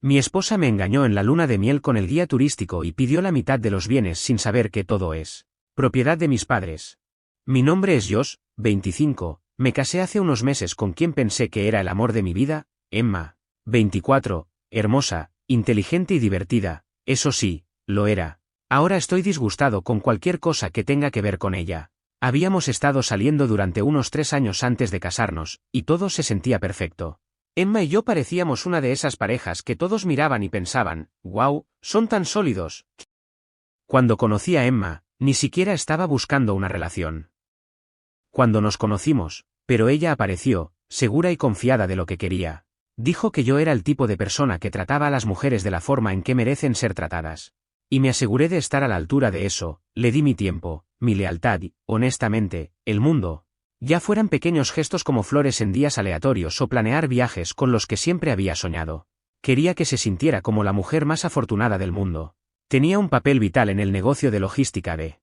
Mi esposa me engañó en la luna de miel con el guía turístico y pidió la mitad de los bienes sin saber que todo es propiedad de mis padres. Mi nombre es Josh, 25, me casé hace unos meses con quien pensé que era el amor de mi vida, Emma, 24, hermosa, inteligente y divertida, eso sí, lo era. Ahora estoy disgustado con cualquier cosa que tenga que ver con ella. Habíamos estado saliendo durante unos 3 años antes de casarnos, y todo se sentía perfecto. Emma y yo parecíamos una de esas parejas que todos miraban y pensaban, «Guau, son tan sólidos». Cuando conocí a Emma, ni siquiera estaba buscando una relación. Cuando nos conocimos, pero ella apareció, segura y confiada de lo que quería. Dijo que yo era el tipo de persona que trataba a las mujeres de la forma en que merecen ser tratadas. Y me aseguré de estar a la altura de eso, le di mi tiempo, mi lealtad y, honestamente, el mundo. Ya fueran pequeños gestos como flores en días aleatorios o planear viajes con los que siempre había soñado. Quería que se sintiera como la mujer más afortunada del mundo. Tenía un papel vital en el negocio de logística de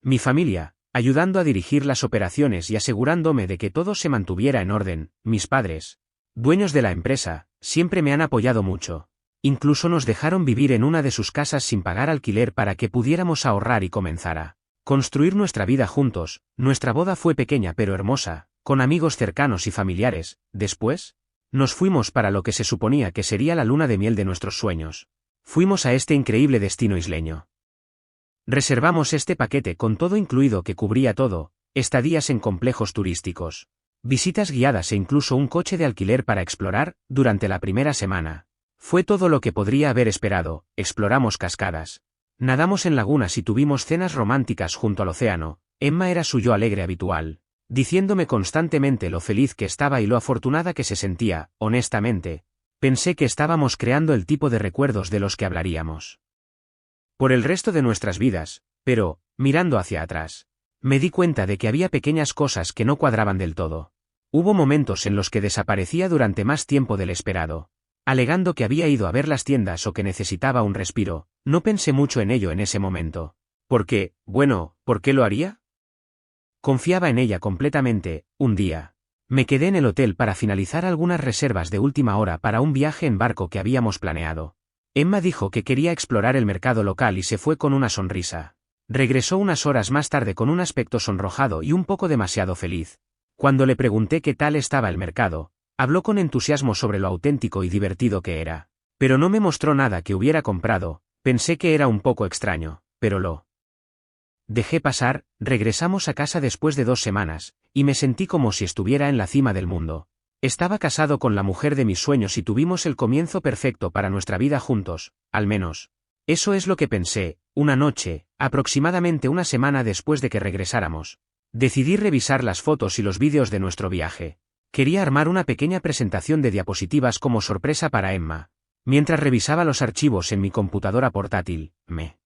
mi familia, ayudando a dirigir las operaciones y asegurándome de que todo se mantuviera en orden. Mis padres, dueños de la empresa, siempre me han apoyado mucho. Incluso nos dejaron vivir en una de sus casas sin pagar alquiler para que pudiéramos ahorrar y comenzar a construir nuestra vida juntos. Nuestra boda fue pequeña pero hermosa, con amigos cercanos y familiares. Después, nos fuimos para lo que se suponía que sería la luna de miel de nuestros sueños. Fuimos a este increíble destino isleño. Reservamos este paquete con todo incluido que cubría todo, estadías en complejos turísticos, visitas guiadas e incluso un coche de alquiler para explorar, durante la primera semana. Fue todo lo que podría haber esperado. Exploramos cascadas, nadamos en lagunas y tuvimos cenas románticas junto al océano. Emma era su yo alegre habitual, diciéndome constantemente lo feliz que estaba y lo afortunada que se sentía. Honestamente, pensé que estábamos creando el tipo de recuerdos de los que hablaríamos por el resto de nuestras vidas, pero, mirando hacia atrás, me di cuenta de que había pequeñas cosas que no cuadraban del todo. Hubo momentos en los que desaparecía durante más tiempo del esperado, alegando que había ido a ver las tiendas o que necesitaba un respiro. No pensé mucho en ello en ese momento. ¿Por qué? Bueno, ¿por qué lo haría? Confiaba en ella completamente. Un día, me quedé en el hotel para finalizar algunas reservas de última hora para un viaje en barco que habíamos planeado. Emma dijo que quería explorar el mercado local y se fue con una sonrisa. Regresó unas horas más tarde con un aspecto sonrojado y un poco demasiado feliz. Cuando le pregunté qué tal estaba el mercado, habló con entusiasmo sobre lo auténtico y divertido que era. Pero no me mostró nada que hubiera comprado. Pensé que era un poco extraño, pero lo dejé pasar. Regresamos a casa después de 2 semanas, y me sentí como si estuviera en la cima del mundo. Estaba casado con la mujer de mis sueños y tuvimos el comienzo perfecto para nuestra vida juntos, al menos. Eso es lo que pensé. Una noche, aproximadamente una semana después de que regresáramos, decidí revisar las fotos y los vídeos de nuestro viaje. Quería armar una pequeña presentación de diapositivas como sorpresa para Emma. Mientras revisaba los archivos en mi computadora portátil, me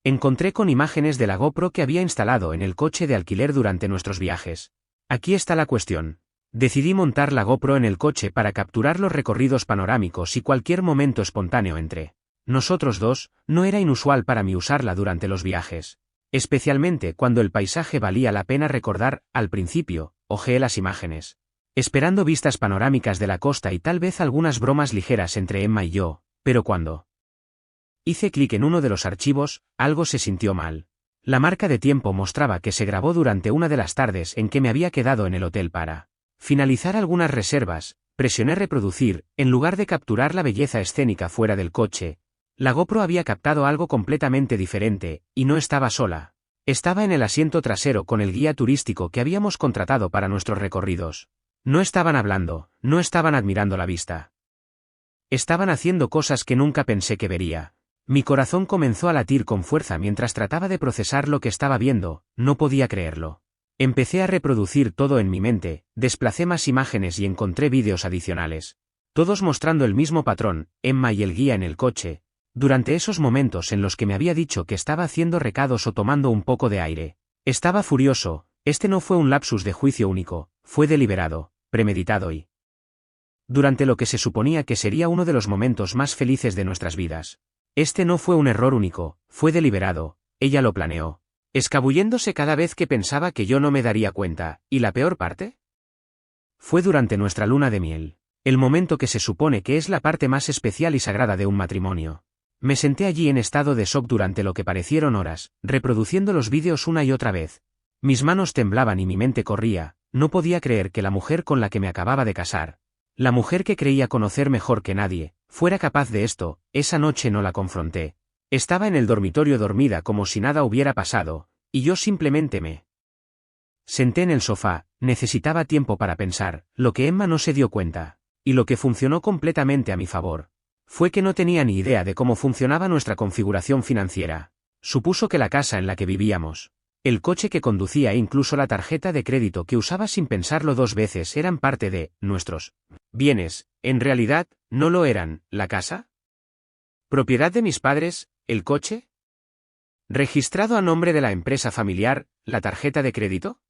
encontré con imágenes de la GoPro que había instalado en el coche de alquiler durante nuestros viajes. Aquí está la cuestión. Decidí montar la GoPro en el coche para capturar los recorridos panorámicos y cualquier momento espontáneo entre nosotros dos. No era inusual para mí usarla durante los viajes, especialmente cuando el paisaje valía la pena recordar. Al principio, hojeé las imágenes, esperando vistas panorámicas de la costa y tal vez algunas bromas ligeras entre Emma y yo, pero cuando hice clic en uno de los archivos, algo se sintió mal. La marca de tiempo mostraba que se grabó durante una de las tardes en que me había quedado en el hotel para finalizar algunas reservas. Presioné reproducir, en lugar de capturar la belleza escénica fuera del coche. La GoPro había captado algo completamente diferente, y no estaba sola. Estaba en el asiento trasero con el guía turístico que habíamos contratado para nuestros recorridos. No estaban hablando, no estaban admirando la vista. Estaban haciendo cosas que nunca pensé que vería. Mi corazón comenzó a latir con fuerza mientras trataba de procesar lo que estaba viendo. No podía creerlo. Empecé a reproducir todo en mi mente, desplacé más imágenes y encontré vídeos adicionales. Todos mostrando el mismo patrón, Emma y el guía en el coche. Durante esos momentos en los que me había dicho que estaba haciendo recados o tomando un poco de aire. Estaba furioso. Este no fue un lapsus de juicio único, fue deliberado, premeditado y durante lo que se suponía que sería uno de los momentos más felices de nuestras vidas. Este no fue un error único, fue deliberado. Ella lo planeó, escabulléndose cada vez que pensaba que yo no me daría cuenta. ¿Y la peor parte? Fue durante nuestra luna de miel. El momento que se supone que es la parte más especial y sagrada de un matrimonio. Me senté allí en estado de shock durante lo que parecieron horas, reproduciendo los vídeos una y otra vez. Mis manos temblaban y mi mente corría, no podía creer que la mujer con la que me acababa de casar, la mujer que creía conocer mejor que nadie, fuera capaz de esto. Esa noche no la confronté. Estaba en el dormitorio dormida como si nada hubiera pasado, y yo simplemente me senté en el sofá. Necesitaba tiempo para pensar. Lo que Emma no se dio cuenta, y lo que funcionó completamente a mi favor, fue que no tenía ni idea de cómo funcionaba nuestra configuración financiera. Supuso que la casa en la que vivíamos, el coche que conducía e incluso la tarjeta de crédito que usaba sin pensarlo dos veces eran parte de nuestros bienes. En realidad, no lo eran. ¿La casa? ¿Propiedad de mis padres? ¿El coche? ¿Registrado a nombre de la empresa familiar? ¿La tarjeta de crédito?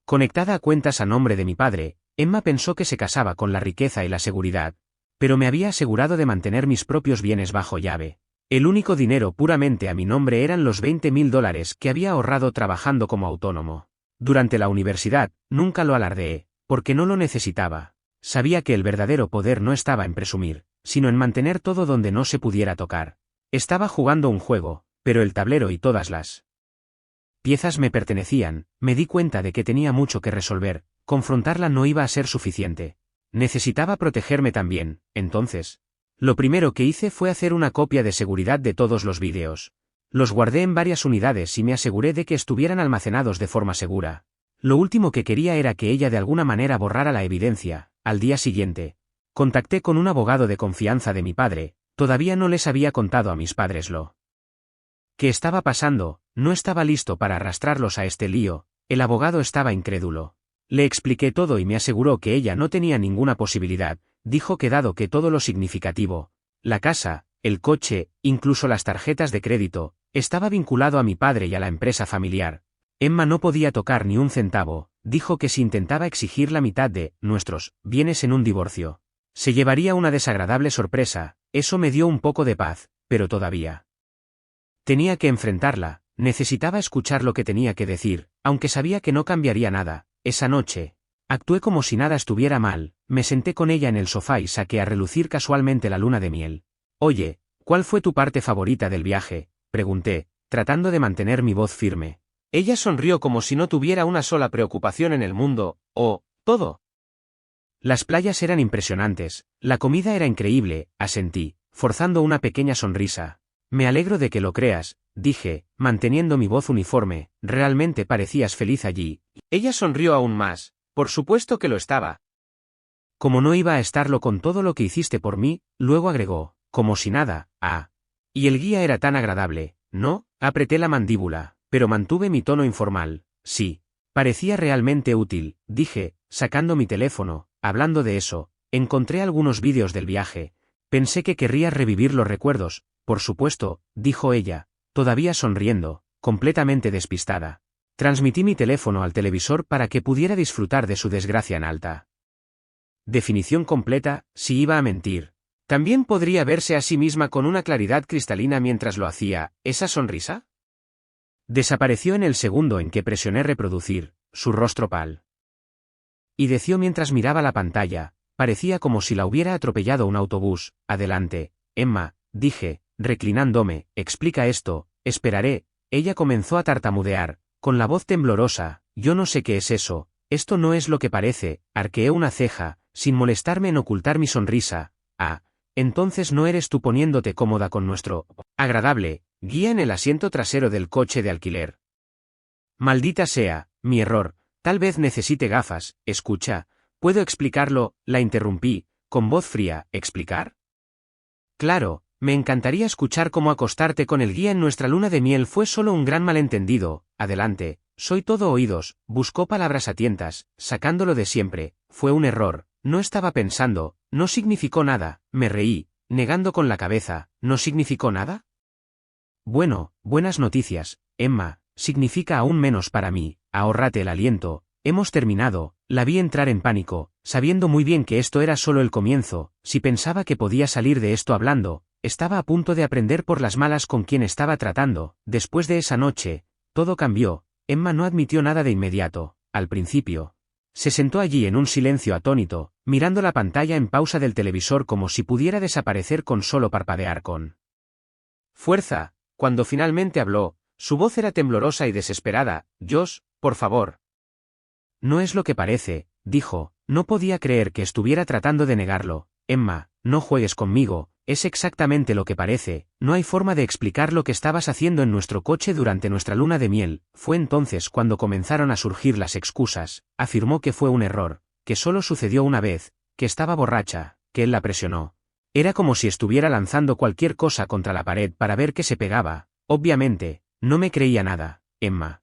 Conectada a cuentas a nombre de mi padre, Emma pensó que se casaba con la riqueza y la seguridad, pero me había asegurado de mantener mis propios bienes bajo llave. El único dinero puramente a mi nombre eran los $20.000 que había ahorrado trabajando como autónomo. Durante la universidad, nunca lo alardeé, porque no lo necesitaba. Sabía que el verdadero poder no estaba en presumir, sino en mantener todo donde no se pudiera tocar. Estaba jugando un juego, pero el tablero y todas las piezas me pertenecían. Me di cuenta de que tenía mucho que resolver. Confrontarla no iba a ser suficiente. Necesitaba protegerme también. Entonces, lo primero que hice fue hacer una copia de seguridad de todos los vídeos. Los guardé en varias unidades y me aseguré de que estuvieran almacenados de forma segura. Lo último que quería era que ella de alguna manera borrara la evidencia. Al día siguiente, contacté con un abogado de confianza de mi padre. Todavía no les había contado a mis padres lo que estaba pasando. No estaba listo para arrastrarlos a este lío. El abogado estaba incrédulo. Le expliqué todo y me aseguró que ella no tenía ninguna posibilidad. Dijo que dado que todo lo significativo, la casa, el coche, incluso las tarjetas de crédito, estaba vinculado a mi padre y a la empresa familiar, Emma no podía tocar ni un centavo. Dijo que si intentaba exigir la mitad de nuestros bienes en un divorcio, se llevaría una desagradable sorpresa. Eso me dio un poco de paz, pero todavía tenía que enfrentarla. Necesitaba escuchar lo que tenía que decir, aunque sabía que no cambiaría nada. Esa noche, actué como si nada estuviera mal. Me senté con ella en el sofá y saqué a relucir casualmente la luna de miel. Oye, ¿cuál fue tu parte favorita del viaje?, pregunté, tratando de mantener mi voz firme. Ella sonrió como si no tuviera una sola preocupación en el mundo. «Oh, todo». Las playas eran impresionantes, la comida era increíble, asentí, forzando una pequeña sonrisa. Me alegro de que lo creas, dije, manteniendo mi voz uniforme. Realmente parecías feliz allí. Ella sonrió aún más. Por supuesto que lo estaba. Como no iba a estarlo con todo lo que hiciste por mí. Luego agregó, como si nada. Ah. Y el guía era tan agradable, ¿no? Apreté la mandíbula, pero mantuve mi tono informal. Sí. Parecía realmente útil, dije, sacando mi teléfono. Hablando de eso, encontré algunos vídeos del viaje. Pensé que querrías revivir los recuerdos. Por supuesto, dijo ella, todavía sonriendo, completamente despistada. Transmití mi teléfono al televisor para que pudiera disfrutar de su desgracia en alta definición completa. Si iba a mentir, también podría verse a sí misma con una claridad cristalina mientras lo hacía. ¿Esa sonrisa? Desapareció en el segundo en que presioné reproducir. Su rostro palideció mientras miraba la pantalla. Parecía como si la hubiera atropellado un autobús. Adelante, Emma, dije, reclinándome. Explica esto. Esperaré. Ella comenzó a tartamudear, con la voz temblorosa. Yo no sé qué es eso. Esto no es lo que parece. Arqueé una ceja, sin molestarme en ocultar mi sonrisa. Ah, entonces no eres tú poniéndote cómoda con nuestro agradable guía en el asiento trasero del coche de alquiler. Maldita sea, mi error. Tal vez necesite gafas. Escucha, ¿puedo explicarlo? La interrumpí, con voz fría. ¿Explicar? Claro, me encantaría escuchar cómo acostarte con el guía en nuestra luna de miel fue solo un gran malentendido. Adelante, soy todo oídos. Buscó palabras a tientas, sacándolo de siempre. Fue un error, no estaba pensando, no significó nada. Me reí, negando con la cabeza. ¿No significó nada? Bueno, buenas noticias, Emma. Significa aún menos para mí. Ahórrate el aliento. Hemos terminado. La vi entrar en pánico, sabiendo muy bien que esto era solo el comienzo. Si pensaba que podía salir de esto hablando, estaba a punto de aprender por las malas con quien estaba tratando. Después de esa noche, todo cambió. Emma no admitió nada de inmediato. Al principio, Se sentó allí en un silencio atónito, mirando la pantalla en pausa del televisor como si pudiera desaparecer con solo parpadear con fuerza. Cuando finalmente habló, su voz era temblorosa y desesperada. Josh, por favor. No es lo que parece, dijo. No podía creer que estuviera tratando de negarlo. Emma, no juegues conmigo, es exactamente lo que parece. No hay forma de explicar lo que estabas haciendo en nuestro coche durante nuestra luna de miel. Fue entonces cuando comenzaron a surgir las excusas. Afirmó que fue un error, que solo sucedió una vez, que estaba borracha, que él la presionó. Era como si estuviera lanzando cualquier cosa contra la pared para ver qué se pegaba. Obviamente, no me creía nada, Emma.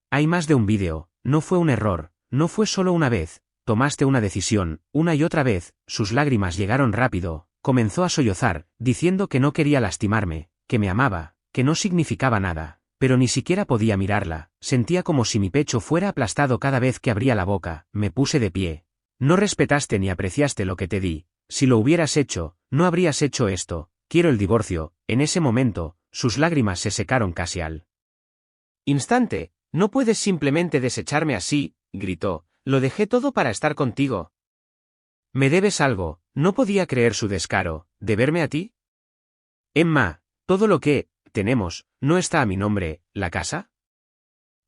Hay más de un vídeo, no fue un error, no fue solo una vez, tomaste una decisión, una y otra vez. Sus lágrimas llegaron rápido, comenzó a sollozar, diciendo que no quería lastimarme, que me amaba, que no significaba nada, pero ni siquiera podía mirarla. Sentía como si mi pecho fuera aplastado cada vez que abría la boca. Me puse de pie. No respetaste ni apreciaste lo que te di. Si lo hubieras hecho, no habrías hecho esto. Quiero el divorcio. En ese momento, sus lágrimas se secaron casi al instante. No puedes simplemente desecharme así, gritó. Lo dejé todo para estar contigo. Me debes algo. No podía creer su descaro. ¿Deberme a ti? Emma, todo lo que tenemos no está a mi nombre. ¿La casa?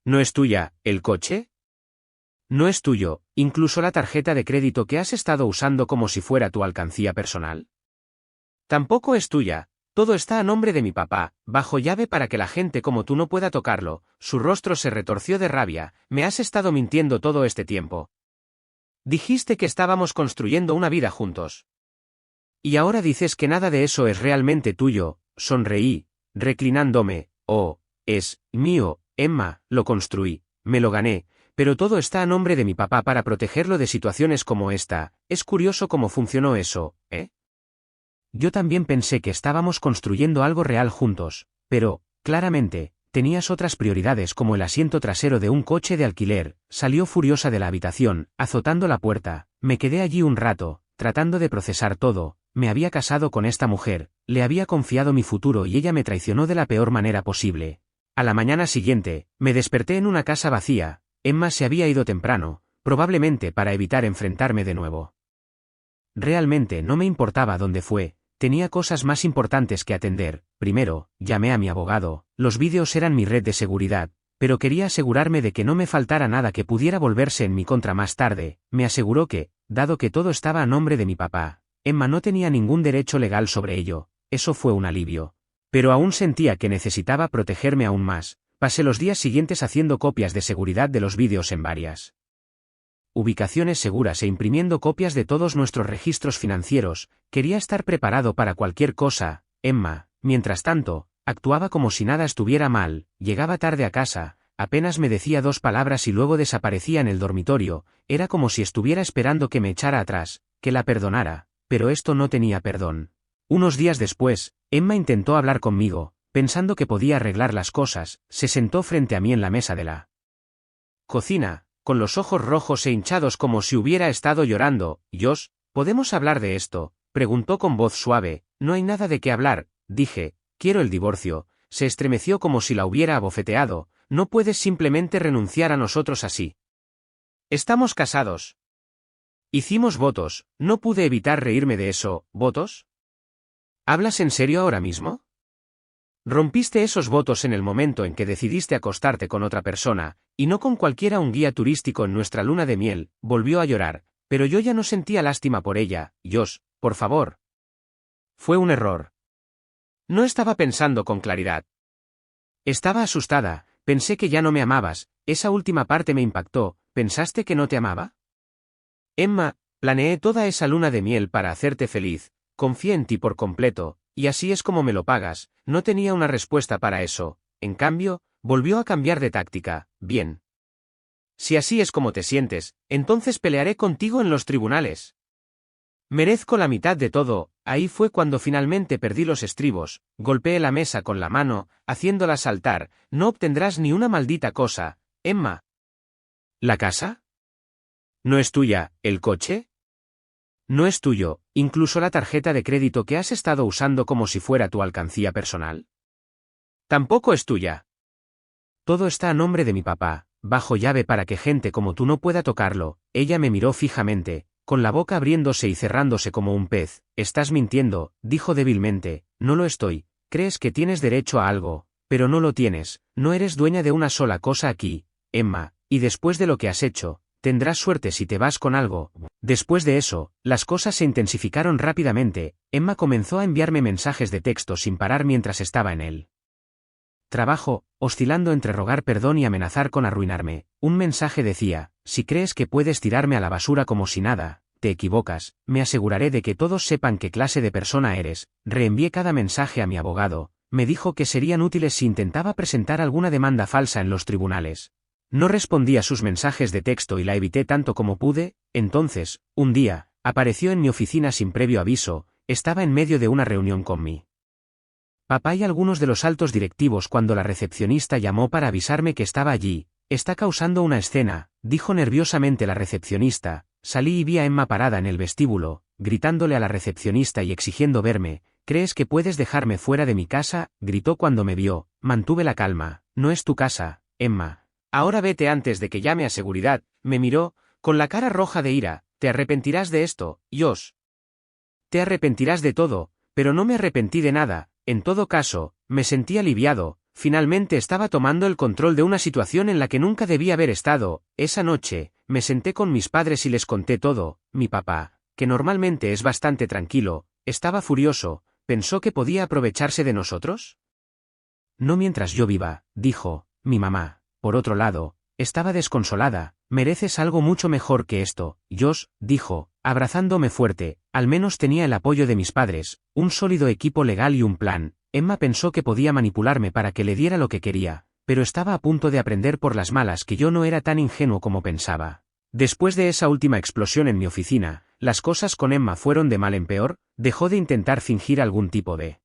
¿No es tuya, el coche? No es tuyo, incluso la tarjeta de crédito que has estado usando como si fuera tu alcancía personal. Tampoco es tuya, todo está a nombre de mi papá, bajo llave para que la gente como tú no pueda tocarlo. Su rostro se retorció de rabia. Me has estado mintiendo todo este tiempo. Dijiste que estábamos construyendo una vida juntos. Y ahora dices que nada de eso es realmente tuyo. Sonreí, reclinándome. Oh, es mío, Emma, lo construí, me lo gané. Pero todo está a nombre de mi papá para protegerlo de situaciones como esta. Es curioso cómo funcionó eso, ¿eh? Yo también pensé que estábamos construyendo algo real juntos, pero, claramente, tenías otras prioridades como el asiento trasero de un coche de alquiler. Salió furiosa de la habitación, azotando la puerta. Me quedé allí un rato, tratando de procesar todo. Me había casado con esta mujer, le había confiado mi futuro y ella me traicionó de la peor manera posible. A la mañana siguiente, me desperté en una casa vacía. Emma se había ido temprano, probablemente para evitar enfrentarme de nuevo. Realmente no me importaba dónde fue, tenía cosas más importantes que atender. Primero, llamé a mi abogado. Los vídeos eran mi red de seguridad, pero quería asegurarme de que no me faltara nada que pudiera volverse en mi contra más tarde. Me aseguró que, dado que todo estaba a nombre de mi papá, Emma no tenía ningún derecho legal sobre ello. Eso fue un alivio. Pero aún sentía que necesitaba protegerme aún más. Pasé los días siguientes haciendo copias de seguridad de los vídeos en varias ubicaciones seguras e imprimiendo copias de todos nuestros registros financieros. Quería estar preparado para cualquier cosa. Emma, mientras tanto, actuaba como si nada estuviera mal. Llegaba tarde a casa, apenas me decía 2 palabras y luego desaparecía en el dormitorio. Era como si estuviera esperando que me echara atrás, que la perdonara, pero esto no tenía perdón. Unos días después, Emma intentó hablar conmigo. Pensando que podía arreglar las cosas, se sentó frente a mí en la mesa de la cocina, con los ojos rojos e hinchados como si hubiera estado llorando. Josh, ¿podemos hablar de esto?, preguntó con voz suave. No hay nada de qué hablar, dije, quiero el divorcio. Se estremeció como si la hubiera abofeteado. No puedes simplemente renunciar a nosotros así. Estamos casados. Hicimos votos. No pude evitar reírme de eso. ¿Votos? ¿Hablas en serio ahora mismo? Rompiste esos votos en el momento en que decidiste acostarte con otra persona, y no con cualquiera. Un guía turístico en nuestra luna de miel. Volvió a llorar, pero yo ya no sentía lástima por ella. Josh, por favor. Fue un error. No estaba pensando con claridad. Estaba asustada, pensé que ya no me amabas. Esa última parte me impactó. ¿Pensaste que no te amaba? Emma, planeé toda esa luna de miel para hacerte feliz. Confié en ti por completo. Y así es como me lo pagas. No tenía una respuesta para eso. En cambio, volvió a cambiar de táctica. Bien. Si así es como te sientes, entonces pelearé contigo en los tribunales. Merezco la mitad de todo. Ahí fue cuando finalmente perdí los estribos. Golpeé la mesa con la mano, haciéndola saltar. No obtendrás ni una maldita cosa, Emma. ¿La casa? ¿No es tuya, el coche? No es tuyo, incluso la tarjeta de crédito que has estado usando como si fuera tu alcancía personal. Tampoco es tuya. Todo está a nombre de mi papá. bajo llave para que gente como tú no pueda tocarlo. Ella me miró fijamente, con la boca abriéndose y cerrándose como un pez. Estás mintiendo, dijo débilmente. No lo estoy. Crees que tienes derecho a algo, pero no lo tienes. No eres dueña de una sola cosa aquí, Emma, y después de lo que has hecho, tendrás suerte si te vas con algo. Después de eso, las cosas se intensificaron rápidamente. Emma comenzó a enviarme mensajes de texto sin parar mientras estaba en él trabajo, oscilando entre rogar perdón y amenazar con arruinarme. Un mensaje decía: si crees que puedes tirarme a la basura como si nada, te equivocas, me aseguraré de que todos sepan qué clase de persona eres. Reenvié cada mensaje a mi abogado, me dijo que serían útiles si intentaba presentar alguna demanda falsa en los tribunales. No respondí a sus mensajes de texto y la evité tanto como pude. Entonces, un día, apareció en mi oficina sin previo aviso. Estaba en medio de una reunión con mi papá y algunos de los altos directivos cuando la recepcionista llamó para avisarme que estaba allí. Está causando una escena, dijo nerviosamente la recepcionista. Salí y vi a Emma parada en el vestíbulo, gritándole a la recepcionista y exigiendo verme. ¿Crees que puedes dejarme fuera de mi casa?, gritó cuando me vio. Mantuve la calma. No es tu casa, Emma. Ahora vete antes de que llame a seguridad. Me miró, con la cara roja de ira. Te arrepentirás de esto, Josh. Te arrepentirás de todo, pero no me arrepentí de nada. En todo caso, me sentí aliviado. Finalmente estaba tomando el control de una situación en la que nunca debía haber estado. Esa noche, me senté con mis padres y les conté todo. Mi papá, que normalmente es bastante tranquilo, estaba furioso. ¿Pensó que podía aprovecharse de nosotros? No mientras yo viva, dijo. Mi mamá, por otro lado, estaba desconsolada. Mereces algo mucho mejor que esto, Josh, dijo, abrazándome fuerte. Al menos tenía el apoyo de mis padres, un sólido equipo legal y un plan. Emma pensó que podía manipularme para que le diera lo que quería, pero estaba a punto de aprender por las malas que yo no era tan ingenuo como pensaba. Después de esa última explosión en mi oficina, las cosas con Emma fueron de mal en peor. Dejó de intentar fingir algún tipo de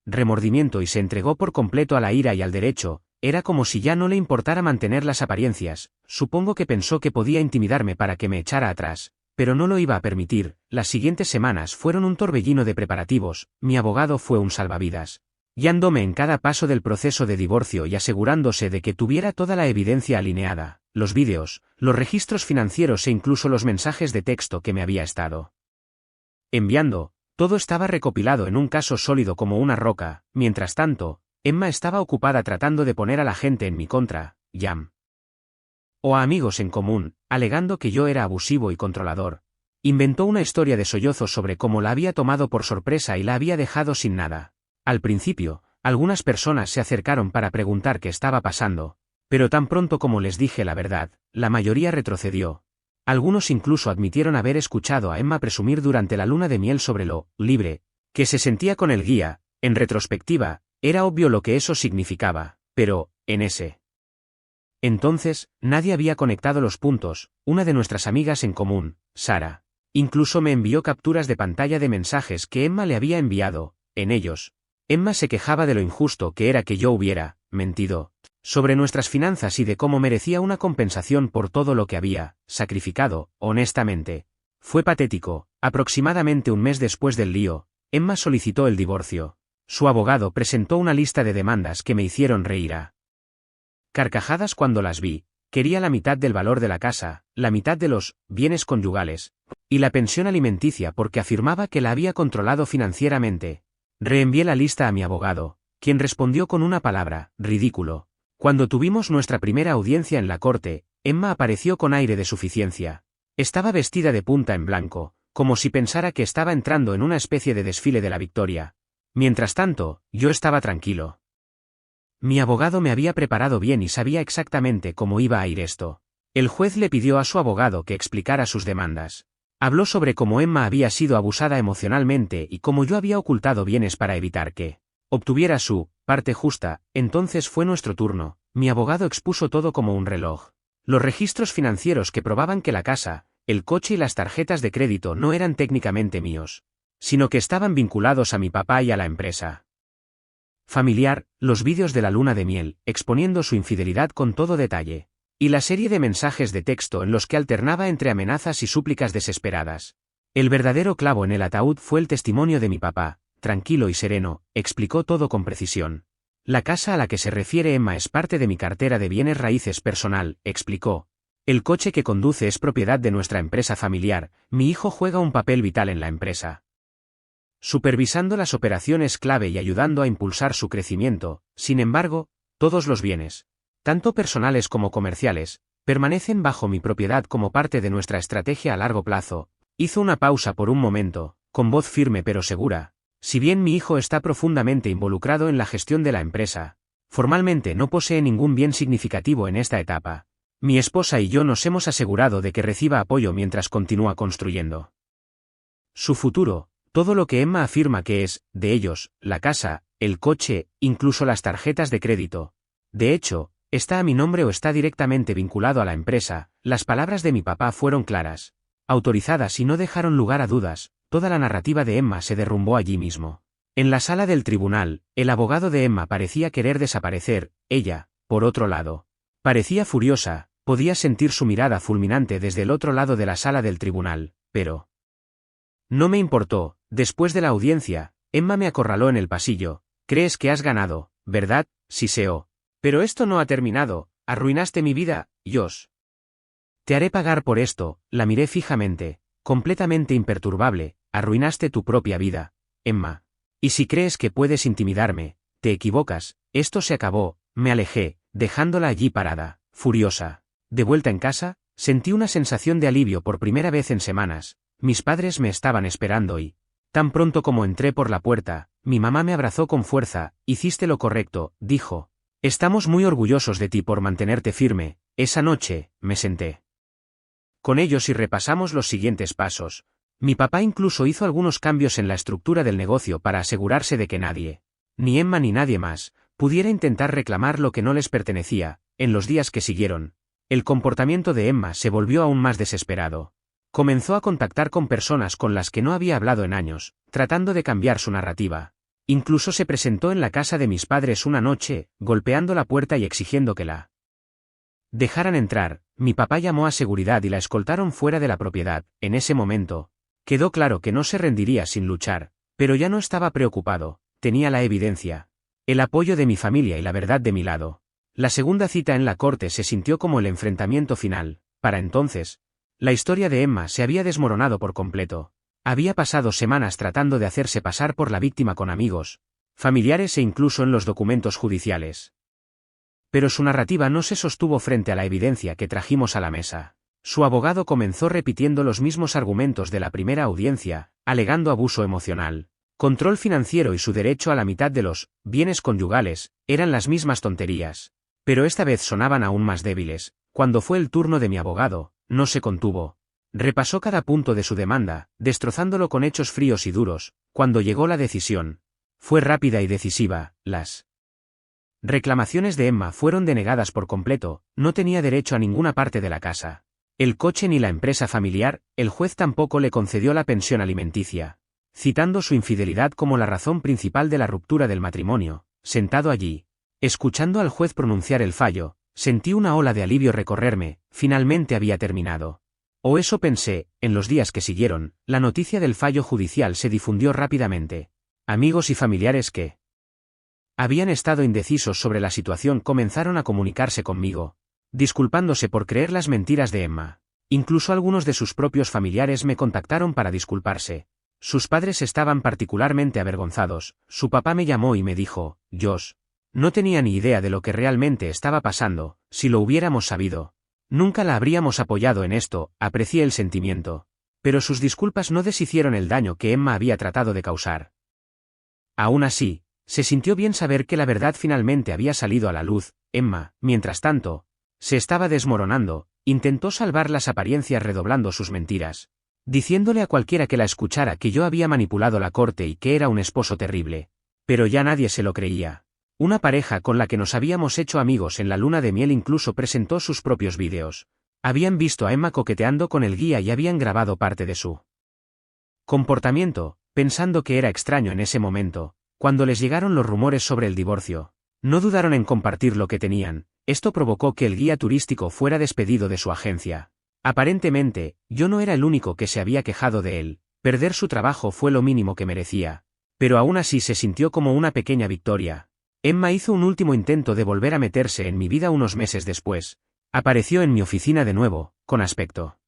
remordimiento y se entregó por completo a la ira y al derecho. Era como si ya no le importara mantener las apariencias. Supongo que pensó que podía intimidarme para que me echara atrás, pero no lo iba a permitir. Las siguientes semanas fueron un torbellino de preparativos. Mi abogado fue un salvavidas, guiándome en cada paso del proceso de divorcio y asegurándose de que tuviera toda la evidencia alineada, los vídeos, los registros financieros e incluso los mensajes de texto que me había estado enviando. Todo estaba recopilado en un caso sólido como una roca. Mientras tanto, Emma estaba ocupada tratando de poner a la gente en mi contra, o a amigos en común, alegando que yo era abusivo y controlador. Inventó una historia de sollozos sobre cómo la había tomado por sorpresa y la había dejado sin nada. Al principio, algunas personas se acercaron para preguntar qué estaba pasando, pero tan pronto como les dije la verdad, la mayoría retrocedió. Algunos incluso admitieron haber escuchado a Emma presumir durante la luna de miel sobre lo libre que se sentía con el guía. En retrospectiva, era obvio lo que eso significaba, pero, en ese entonces, nadie había conectado los puntos. Una de nuestras amigas en común, Sara, incluso me envió capturas de pantalla de mensajes que Emma le había enviado. En ellos, Emma se quejaba de lo injusto que era que yo hubiera mentido sobre nuestras finanzas y de cómo merecía una compensación por todo lo que había sacrificado. Honestamente, fue patético. Aproximadamente un mes después del lío, Emma solicitó el divorcio. Su abogado presentó una lista de demandas que me hicieron reír a carcajadas cuando las vi. Quería la mitad del valor de la casa, la mitad de los bienes conyugales, y la pensión alimenticia porque afirmaba que la había controlado financieramente. Reenvié la lista a mi abogado, quien respondió con una palabra: ridículo. Cuando tuvimos nuestra primera audiencia en la corte, Emma apareció con aire de suficiencia. Estaba vestida de punta en blanco, como si pensara que estaba entrando en una especie de desfile de la victoria. Mientras tanto, yo estaba tranquilo. Mi abogado me había preparado bien y sabía exactamente cómo iba a ir esto. El juez le pidió a su abogado que explicara sus demandas. Habló sobre cómo Emma había sido abusada emocionalmente y cómo yo había ocultado bienes para evitar que obtuviera su parte justa. Entonces fue nuestro turno. Mi abogado expuso todo como un reloj. Los registros financieros que probaban que la casa, el coche y las tarjetas de crédito no eran técnicamente míos, sino que estaban vinculados a mi papá y a la empresa familiar, los vídeos de la luna de miel, exponiendo su infidelidad con todo detalle, y la serie de mensajes de texto en los que alternaba entre amenazas y súplicas desesperadas. El verdadero clavo en el ataúd fue el testimonio de mi papá, tranquilo y sereno, explicó todo con precisión. La casa a la que se refiere Emma es parte de mi cartera de bienes raíces personal, explicó. El coche que conduce es propiedad de nuestra empresa familiar, mi hijo juega un papel vital en la empresa. Supervisando las operaciones clave y ayudando a impulsar su crecimiento, sin embargo, todos los bienes, tanto personales como comerciales, permanecen bajo mi propiedad como parte de nuestra estrategia a largo plazo. Hizo una pausa por un momento, con voz firme pero segura. Si bien mi hijo está profundamente involucrado en la gestión de la empresa, formalmente no posee ningún bien significativo en esta etapa. Mi esposa y yo nos hemos asegurado de que reciba apoyo mientras continúa construyendo su futuro. Todo lo que Emma afirma que es, de ellos, la casa, el coche, incluso las tarjetas de crédito. De hecho, está a mi nombre o está directamente vinculado a la empresa. Las palabras de mi papá fueron claras, autorizadas y no dejaron lugar a dudas. Toda la narrativa de Emma se derrumbó allí mismo. En la sala del tribunal, el abogado de Emma parecía querer desaparecer. Ella, por otro lado, parecía furiosa, podía sentir su mirada fulminante desde el otro lado de la sala del tribunal, pero no me importó. Después de la audiencia, Emma me acorraló en el pasillo. Crees que has ganado, ¿verdad? Siseó. Pero esto no ha terminado. Arruinaste mi vida, Josh. Te haré pagar por esto. La miré fijamente, completamente imperturbable. Arruinaste tu propia vida, Emma. Y si crees que puedes intimidarme, te equivocas. Esto se acabó. Me alejé, dejándola allí parada, furiosa. De vuelta en casa, sentí una sensación de alivio por primera vez en semanas. Mis padres me estaban esperando y, tan pronto como entré por la puerta, mi mamá me abrazó con fuerza. Hiciste lo correcto, dijo. Estamos muy orgullosos de ti por mantenerte firme. Esa noche, me senté con ellos y repasamos los siguientes pasos. Mi papá incluso hizo algunos cambios en la estructura del negocio para asegurarse de que nadie, ni Emma ni nadie más, pudiera intentar reclamar lo que no les pertenecía. En los días que siguieron, el comportamiento de Emma se volvió aún más desesperado. Comenzó a contactar con personas con las que no había hablado en años, tratando de cambiar su narrativa. Incluso se presentó en la casa de mis padres una noche, golpeando la puerta y exigiendo que la dejaran entrar. Mi papá llamó a seguridad y la escoltaron fuera de la propiedad. En ese momento, quedó claro que no se rendiría sin luchar, pero ya no estaba preocupado. Tenía la evidencia, el apoyo de mi familia y la verdad de mi lado. La segunda cita en la corte se sintió como el enfrentamiento final. Para entonces, la historia de Emma se había desmoronado por completo. Había pasado semanas tratando de hacerse pasar por la víctima con amigos, familiares e incluso en los documentos judiciales. Pero su narrativa no se sostuvo frente a la evidencia que trajimos a la mesa. Su abogado comenzó repitiendo los mismos argumentos de la primera audiencia, alegando abuso emocional, control financiero y su derecho a la mitad de los bienes conyugales. Eran las mismas tonterías, pero esta vez sonaban aún más débiles. Cuando fue el turno de mi abogado, no se contuvo. Repasó cada punto de su demanda, destrozándolo con hechos fríos y duros. Cuando llegó la decisión, fue rápida y decisiva. Las reclamaciones de Emma fueron denegadas por completo. No tenía derecho a ninguna parte de la casa, el coche ni la empresa familiar. El juez tampoco le concedió la pensión alimenticia, citando su infidelidad como la razón principal de la ruptura del matrimonio. Sentado allí, escuchando al juez pronunciar el fallo, sentí una ola de alivio recorrerme. Finalmente había terminado. O eso pensé. En los días que siguieron, la noticia del fallo judicial se difundió rápidamente. Amigos y familiares que habían estado indecisos sobre la situación comenzaron a comunicarse conmigo, disculpándose por creer las mentiras de Emma. Incluso algunos de sus propios familiares me contactaron para disculparse. Sus padres estaban particularmente avergonzados. Su papá me llamó y me dijo: Josh, no tenía ni idea de lo que realmente estaba pasando. Si lo hubiéramos sabido, nunca la habríamos apoyado en esto. Aprecié el sentimiento, pero sus disculpas no deshicieron el daño que Emma había tratado de causar. Aún así, se sintió bien saber que la verdad finalmente había salido a la luz. Emma, mientras tanto, se estaba desmoronando. Intentó salvar las apariencias redoblando sus mentiras, diciéndole a cualquiera que la escuchara que yo había manipulado la corte y que era un esposo terrible. Pero ya nadie se lo creía. Una pareja con la que nos habíamos hecho amigos en la luna de miel incluso presentó sus propios vídeos. Habían visto a Emma coqueteando con el guía y habían grabado parte de su comportamiento, pensando que era extraño en ese momento. Cuando les llegaron los rumores sobre el divorcio, no dudaron en compartir lo que tenían. Esto provocó que el guía turístico fuera despedido de su agencia. Aparentemente, yo no era el único que se había quejado de él. Perder su trabajo fue lo mínimo que merecía. Pero aún así se sintió como una pequeña victoria. Emma hizo un último intento de volver a meterse en mi vida unos meses después. Apareció en mi oficina de nuevo, con aspecto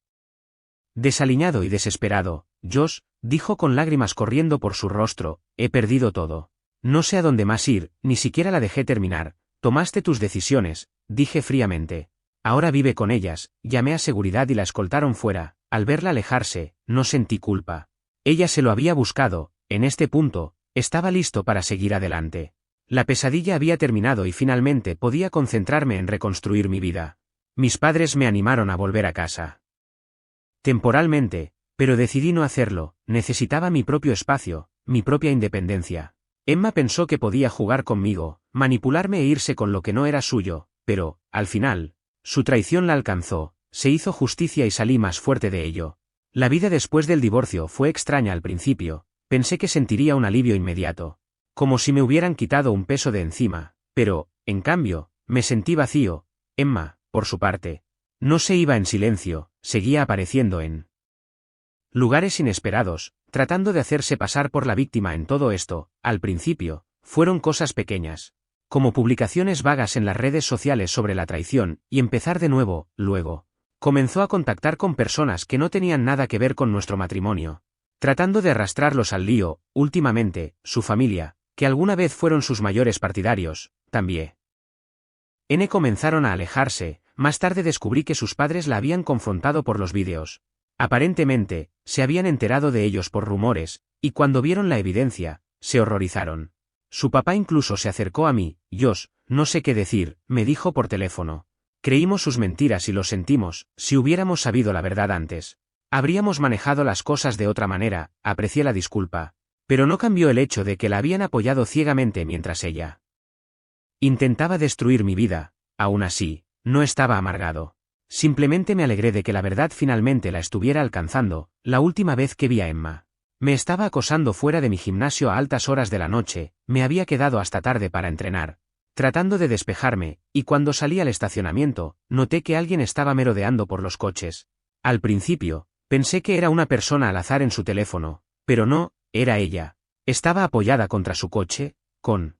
desaliñado y desesperado. Josh, dijo con lágrimas corriendo por su rostro, he perdido todo. No sé a dónde más ir, ni siquiera la dejé terminar. Tomaste tus decisiones, dije fríamente. Ahora vive con ellas. Llamé a seguridad y la escoltaron fuera. Al verla alejarse, no sentí culpa. Ella se lo había buscado. En este punto, estaba listo para seguir adelante. La pesadilla había terminado y finalmente podía concentrarme en reconstruir mi vida. Mis padres me animaron a volver a casa. Temporalmente, pero decidí no hacerlo. Necesitaba mi propio espacio, mi propia independencia. Emma pensó que podía jugar conmigo, manipularme e irse con lo que no era suyo, pero, al final, su traición la alcanzó, se hizo justicia y salí más fuerte de ello. La vida después del divorcio fue extraña al principio, pensé que sentiría un alivio inmediato, como si me hubieran quitado un peso de encima, pero, en cambio, me sentí vacío. Emma, por su parte, no se iba en silencio, seguía apareciendo en lugares inesperados, tratando de hacerse pasar por la víctima en todo esto. Al principio, fueron cosas pequeñas, como publicaciones vagas en las redes sociales sobre la traición, y empezar de nuevo. Luego, comenzó a contactar con personas que no tenían nada que ver con nuestro matrimonio, tratando de arrastrarlos al lío. Últimamente, su familia, que alguna vez fueron sus mayores partidarios, también comenzaron a alejarse. Más tarde descubrí que sus padres la habían confrontado por los vídeos. Aparentemente, se habían enterado de ellos por rumores, y cuando vieron la evidencia, se horrorizaron. Su papá incluso se acercó a mí. Josh, no sé qué decir, me dijo por teléfono. Creímos sus mentiras y lo sentimos. Si hubiéramos sabido la verdad antes, habríamos manejado las cosas de otra manera. Aprecié la disculpa, pero no cambió el hecho de que la habían apoyado ciegamente mientras ella intentaba destruir mi vida. Aún así, no estaba amargado. Simplemente me alegré de que la verdad finalmente la estuviera alcanzando. La última vez que vi a Emma, me estaba acosando fuera de mi gimnasio a altas horas de la noche. Me había quedado hasta tarde para entrenar, tratando de despejarme, y cuando salí al estacionamiento, noté que alguien estaba merodeando por los coches. Al principio, pensé que era una persona al azar en su teléfono, pero no, era ella. Estaba apoyada contra su coche, con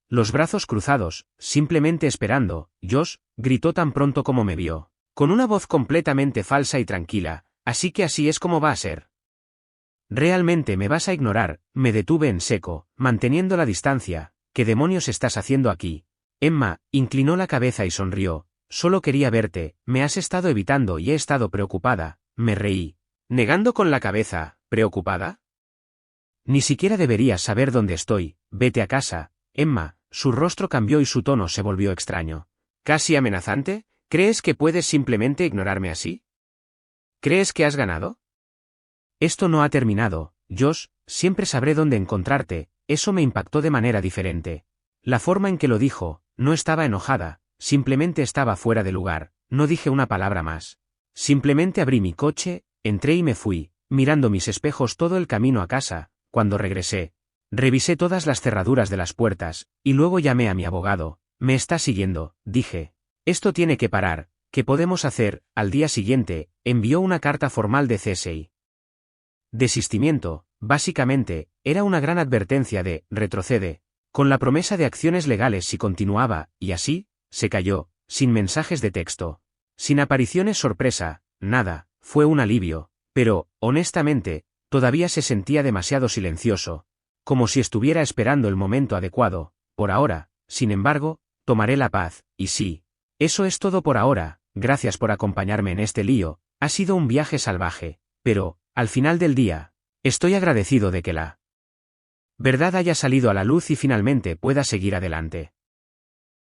los brazos cruzados, simplemente esperando. Josh, gritó tan pronto como me vio, con una voz completamente falsa y tranquila, así que así es como va a ser. ¿Realmente me vas a ignorar? Me detuve en seco, manteniendo la distancia. ¿Qué demonios estás haciendo aquí? Emma inclinó la cabeza y sonrió. Solo quería verte, me has estado evitando y he estado preocupada. Me reí, negando con la cabeza. ¿Preocupada? Ni siquiera deberías saber dónde estoy. Vete a casa. Emma, su rostro cambió y su tono se volvió extraño. ¿Casi amenazante? ¿Crees que puedes simplemente ignorarme así? ¿Crees que has ganado? Esto no ha terminado, Josh, siempre sabré dónde encontrarte. Eso me impactó de manera diferente. La forma en que lo dijo, no estaba enojada, simplemente estaba fuera de lugar. No dije una palabra más. Simplemente abrí mi coche, entré y me fui, mirando mis espejos todo el camino a casa. Cuando regresé, revisé todas las cerraduras de las puertas, y luego llamé a mi abogado. Me está siguiendo, dije. Esto tiene que parar. ¿Qué podemos hacer? Al día siguiente, envió una carta formal de cese y desistimiento. Básicamente, era una gran advertencia de retrocede, con la promesa de acciones legales si continuaba, y así, se cayó, sin mensajes de texto, sin apariciones sorpresa, nada. Fue un alivio, pero, honestamente, todavía se sentía demasiado silencioso, como si estuviera esperando el momento adecuado. Por ahora, sin embargo, tomaré la paz. Y sí, eso es todo por ahora. Gracias por acompañarme en este lío. Ha sido un viaje salvaje, pero, al final del día, estoy agradecido de que la verdad haya salido a la luz y finalmente pueda seguir adelante.